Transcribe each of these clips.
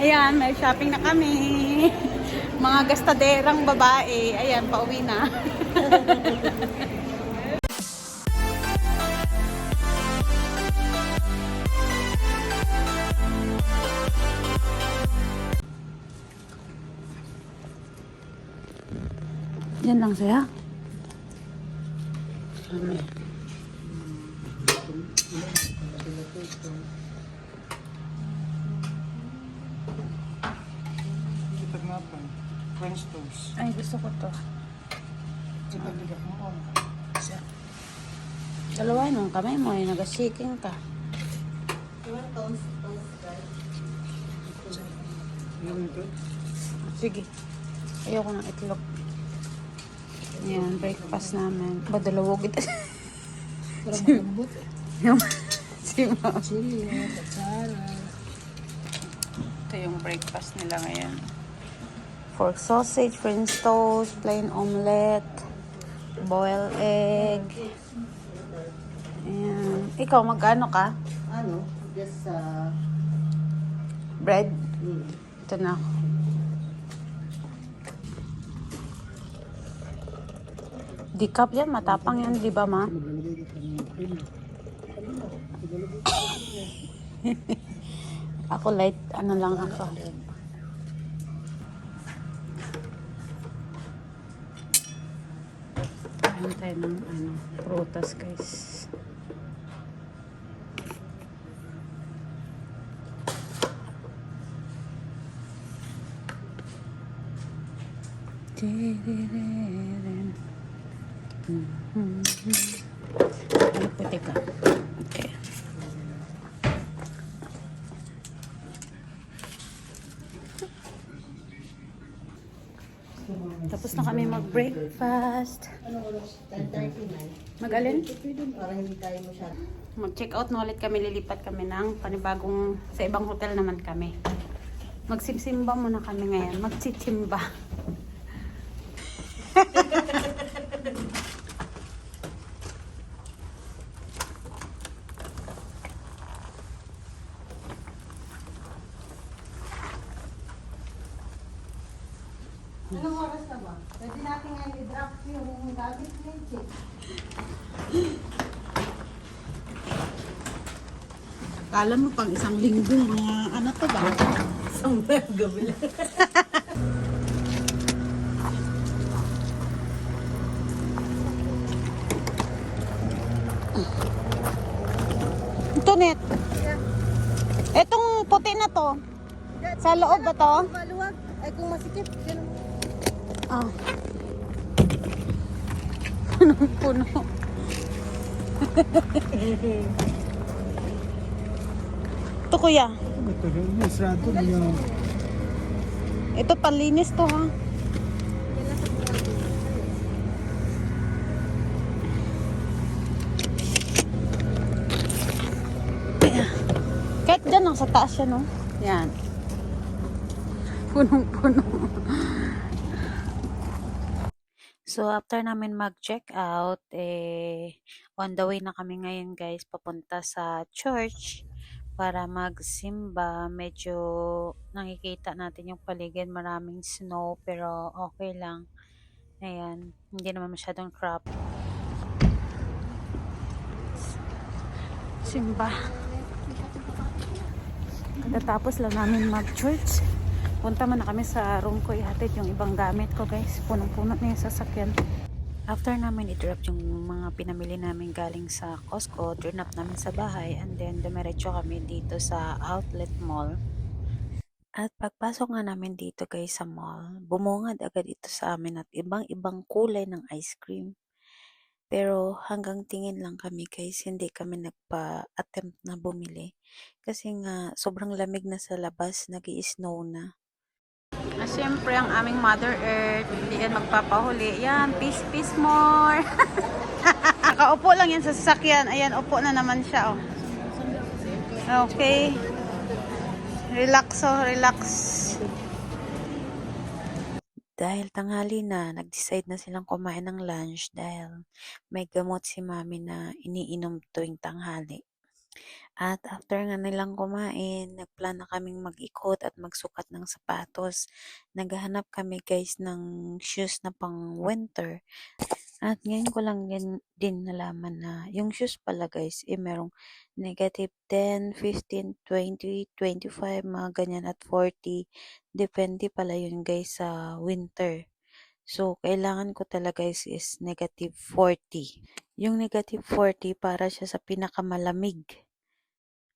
Ayan, may shopping na kami. Mga gastaderang babae. Ayan, pauwi na. Yan lang saya. French toast. Ay, gusto ko to. Ipagligap mo ko. Dalawa nung kamay mo ay nag-shaking ka. Yung ito? Sige. Ayoko ng itlog. Yan, breakfast namin. Ba, dalawog ito. Para makambot. Si Ma'am. Chili, kutsara. Ito yung breakfast nila ngayon. Pork sausage, French toast, plain omelette, boiled egg. Ayan. Ikaw, magkano ka? Ano? Just Bread? Ito na. Decaf yan, matapang yan, di ba ma? maglalagay ka ng cream. Ako light, ano lang ako. Ayan tayo ng prutas guys. Ano puti ka? Okay. Tapos na kami mag-breakfast. Ano oras? 10:39. Mag-alin? Para hindi tayo masyado. Mag-check out na ulit kami, lilipat kami ng panibagong, sa ibang hotel naman kami. Magsimsimba muna kami ngayon, magsisimba. Anong oras na ba? Pwede natin ngayon i-drop yung gamit ng check. Kala mo pang isang linggo, mga ano to ba? Isang gabi lang. Ito net. Etong puti na to. Sa loob ba to? Maluwag. Ay kung masikip. Ganun. Ah. Punong-puno. Ito kuya. Ito rin. Masrado niya. Ito panlinis to ha. Kahit dyan lang sa taas siya no. Yan. Punong-puno. So, after namin mag-check out, on the way na kami ngayon guys, papunta sa church para magsimba. Medyo nakikita natin yung paligid, maraming snow, pero okay lang. Ayan, hindi naman masyadong crop. Simba. Katapos lang namin mag-church. Punta man na kami sa room ko, ihatid yung ibang gamit ko guys. Punong-puno na yung sasakyan. After namin i-drop yung mga pinamili namin galing sa Costco, drop namin sa bahay, and then dumiretso kami dito sa outlet mall. At pagpasok nga namin dito guys sa mall, bumungad agad ito sa amin at ibang-ibang kulay ng ice cream. Pero hanggang tingin lang kami guys, hindi kami nagpa-attempt na bumili. Kasi nga sobrang lamig na sa labas, nag-i-snow na. Siyempre ang aming Mother Earth, hindi yan magpapahuli. Yan, peace more. Nakaupo lang yan sa sasakyan. Ayan, upo na naman siya. Oh. Okay. Relax, oh, relax. Dahil tanghali na, nag-decide na silang kumain ng lunch dahil may gamot si mami na iniinom tuwing tanghali. At after nga nilang kumain, nagplan na kaming mag-ikot at magsukat ng sapatos. Naghahanap kami guys ng shoes na pang winter. At ngayon ko lang din nalaman na yung shoes pala guys, merong -10, 15, 20, 25, mga ganyan at 40. Depende pala yun guys sa winter. So, kailangan ko talaga guys is -40. Yung -40 para siya sa pinakamalamig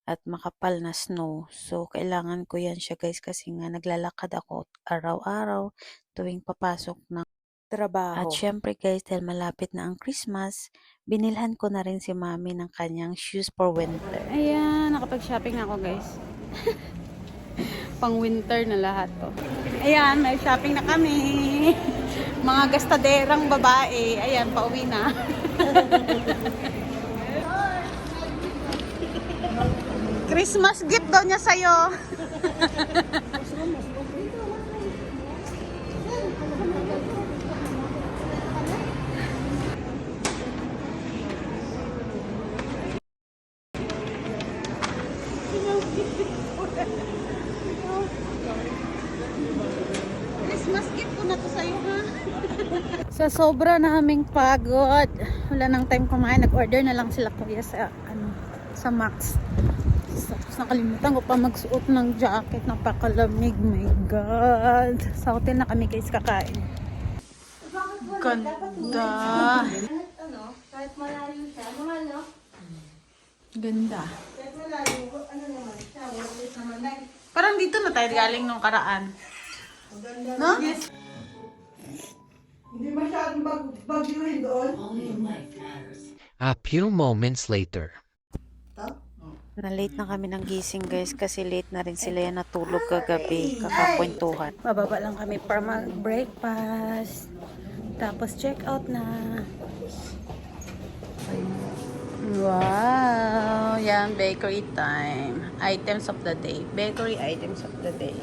at makapal na snow. So, kailangan ko yan siya guys kasi nga naglalakad ako araw-araw tuwing papasok ng trabaho. At syempre guys, dahil malapit na ang Christmas, binilhan ko na rin si mami ng kanyang shoes for winter. Ayan, nakapag-shopping na ako guys. Pang winter na lahat to. Ayan, may shopping na kami. Mga gastaderang babae. Ayan, pauwi na. Christmas gift daw niya sa'yo. Christmas gift ko na to sa'yo, ha? Sa sobra naming pagod, wala nang time kumain. Nag-order na lang sila kuya sa Max. Tapos nakalimutan ko pa magsuot ng jacket. Napakalamig. My God. Sa hotel na kami guys kakain. Ganda. Kahit malayo siya, mahal, no? Ganda. Kahit malayo, ano naman siya, worth naman na. Parang dito na tayo galing nung karaan. Maganda. No? Yes. Hindi masyadong bagyuhin doon. A few moments later. Na-late na kami ng gising guys kasi late na rin sila yan natulog kagabi kakakwentuhan. Bababa lang kami para mag-breakfast. Tapos check out na. Wow! Yan, bakery time. Items of the day. Bakery items of the day.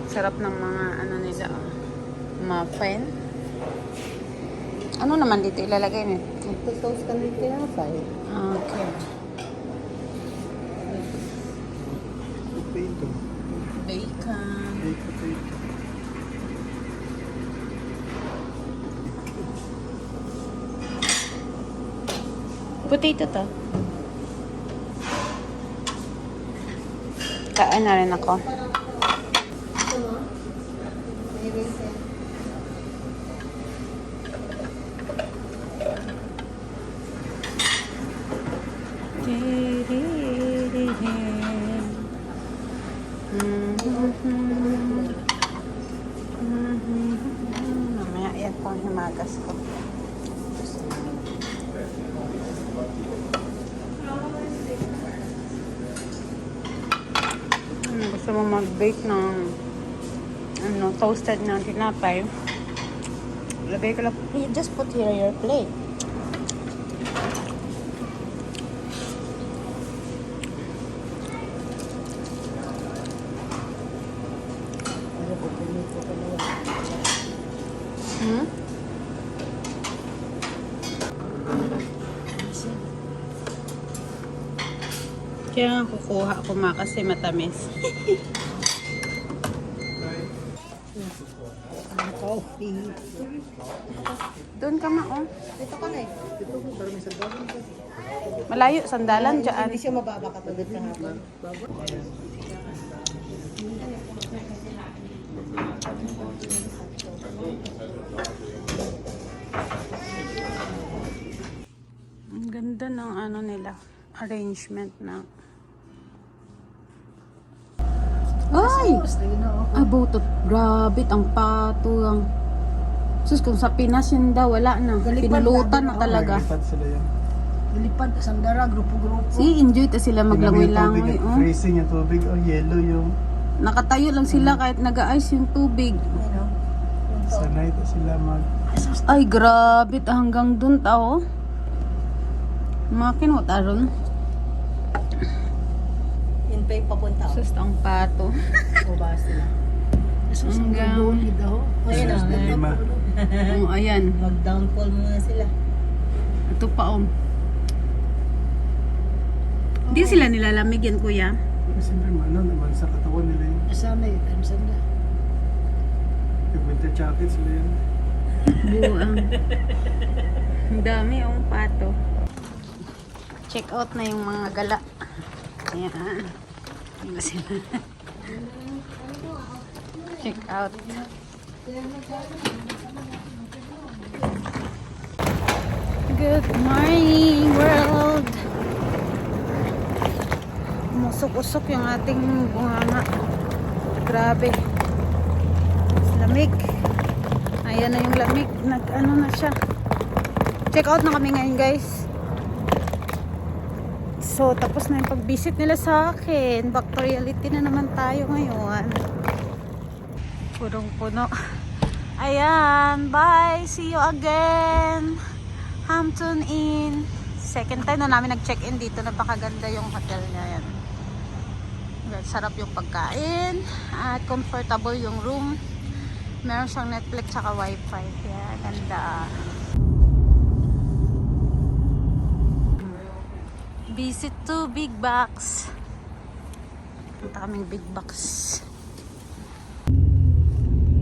Sarap ng mga ano nila. Muffin. Ano naman dito ilalagay nito? Toast ka ng tinapay. Okay. Bacon. Potato to. Kain na rin ako. Ito, no? May reason. Mamaya yan pang himagas ko. Gusto mo mag-bake ng toasted na tinapay, labay ko lang. You just put here your plate. Hmm? Kaya nga kukuha ako kasi matamis. Coffee. Doon ka ma, oh. Ito ka na eh. Malayo, sandalan dyan. Hindi siya mababa katulad sa hapon. Ang ganda ng ano nila, arrangement na. Ay! Abutot, grabe, ang pato ang... Sus, kung sa Pinas yun daw, wala na. Pinulutan na talaga. Lilipad, sandara, grupo-grupo. See, enjoy ta sila maglangoy-langoy. Oh. Freezing yung tubig, oh yellow yung Nakatayo lang sila kahit nag-ice yung tubig. sanay ta sila mag Ay, grabe, hanggang dun tao. Makin mo taron. Yun pa yung papunta. Sus, ang pato. O ba sila? Hanggang... Ayun sa lima. Oh, ayan. Mag-downfall muna sila. Ito pa, oh. Hindi sila nilalamig yan, kuya. Kasi ano naman sa katawan nila yun. Asama yun, ano sanda. Yung winter jacket sila yun. Buang. Ang dami yung pato. Check out na yung mga gala. Ayan. Yung sila. Check out. Good morning, world! Umusok-usok yung ating bunganga. Grabe. Lamig. Ayan na yung lamig. Nag-ano na siya. Check out na kami ngayon, guys. So, tapos na yung pag-visit nila sa akin. Back to reality na naman tayo ngayon. Punong-puno. Ayan. Bye. See you again. Hampton Inn. Second time na namin nag-check-in dito. Napakaganda yung hotel niya. Yan. Sarap yung pagkain. At comfortable yung room. Meron siyang Netflix saka wifi. Yan. Ganda. Visit to Big Box. Punta kaming Big Box.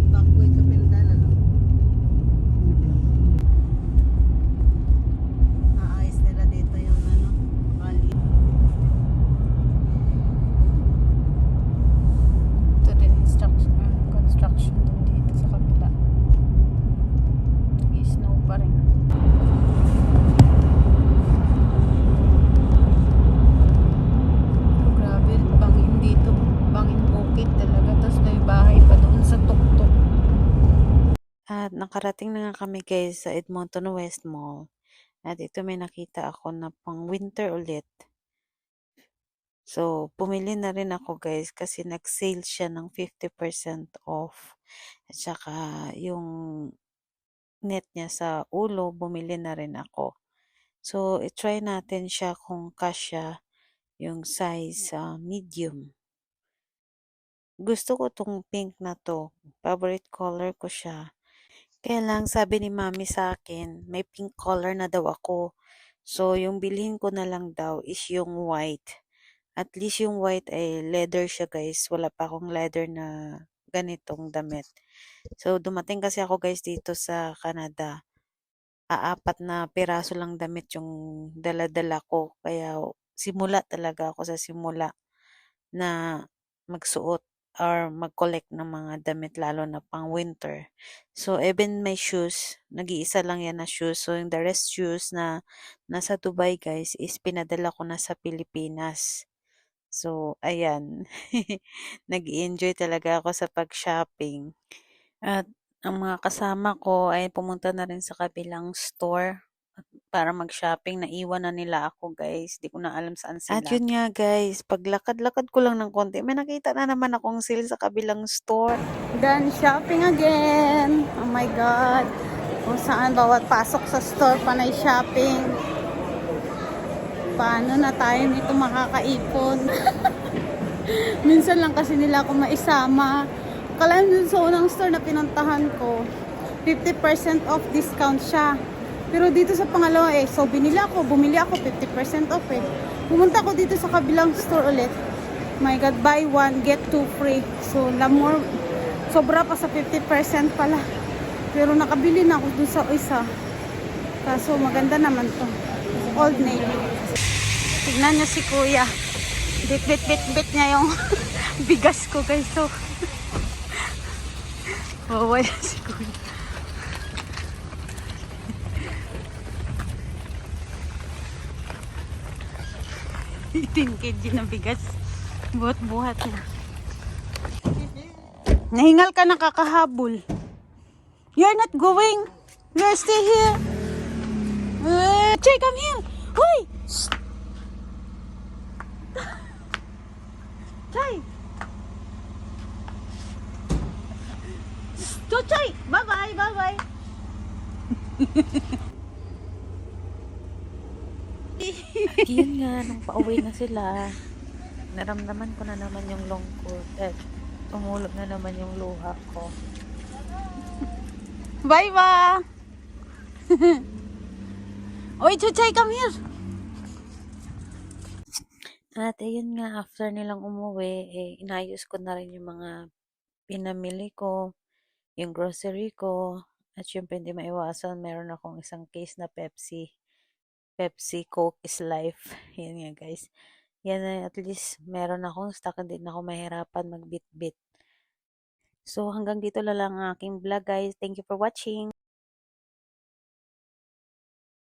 Bakway ka pindala, no? Maayos nila dito yung ano, kali. Ito din construction din dito sa kabila. Nag-snow pa rin. Grabe, bangin dito. Bangin bukid talaga. Tapos may bahay pa doon sa tuktok. At nakarating na nga kami guys sa Edmonton West Mall. At ito may nakita ako na pang winter ulit. So, pumili na rin ako guys kasi nag-sale siya ng 50% off. At saka yung net niya sa ulo, bumili na rin ako. So, i-try natin siya kung kasya yung size medium. Gusto ko tong pink na to. Favorite color ko siya. Kaya lang sabi ni mami sa akin, may pink color na daw ako. So, yung bilhin ko na lang daw is yung white. At least yung white ay leather siya guys. Wala pa akong leather na ganitong damit. So, dumating kasi ako guys dito sa Canada. Apat na piraso lang damit yung dala-dala ko. Kaya simula talaga ako sa simula na magsuot or mag-collect ng mga damit lalo na pang winter. So, even my shoes, nag-iisa lang yan na shoes. So, yung the rest shoes na nasa Dubai guys is pinadala ko na sa Pilipinas. So, ayan. Nag-enjoy talaga ako sa pag-shopping. At ang mga kasama ko ay pumunta na rin sa kabilang store para mag-shopping. Naiwan na nila ako guys. Di ko na alam saan sila. At yun nga guys, paglakad-lakad ko lang ng konti, may nakita na naman akong sale sa kabilang store. Done shopping again. Oh my God. Kung saan bawat pasok sa store panay shopping. Paano na tayo nito makakaipon? Minsan lang kasi nila ako maisama. Kalahin dun sa unang store na pinuntahan ko, 50% off discount siya. Pero dito sa pangalawa so bumili ako 50% off Pumunta ko dito sa kabilang store ulit. My God, buy one, get two free. So, sobra pa sa 50% pala. Pero nakabili na ako dun sa isa. Kaso maganda naman to. Old Navy. Tignan niyo si kuya. Bit niya yung bigas ko guys. So, wawala si kuya. 18 kg na bigas. Buhat-buhat na. Nahingal ka na kakahabol. You're not going. You're stay here. Chay, come here. Hoy! Chay! Chay! Bye-bye! Bye-bye! Yun nga, nung pauwi na sila, naramdaman ko na naman yung lungkot at tumulog na naman yung luha ko. Bye-bye! Oy, Chuchay, come here! At ayun nga, after nilang umuwi, inayos ko na rin yung mga pinamili ko, yung grocery ko, at syempre hindi maiwasan, meron akong isang case na Pepsi. Pepsi, Coke is life. Yan nga guys. Yan na, at least meron akong stock, hindi na ako mahirapan magbit-bit. So hanggang dito na lang ang aking vlog guys. Thank you for watching.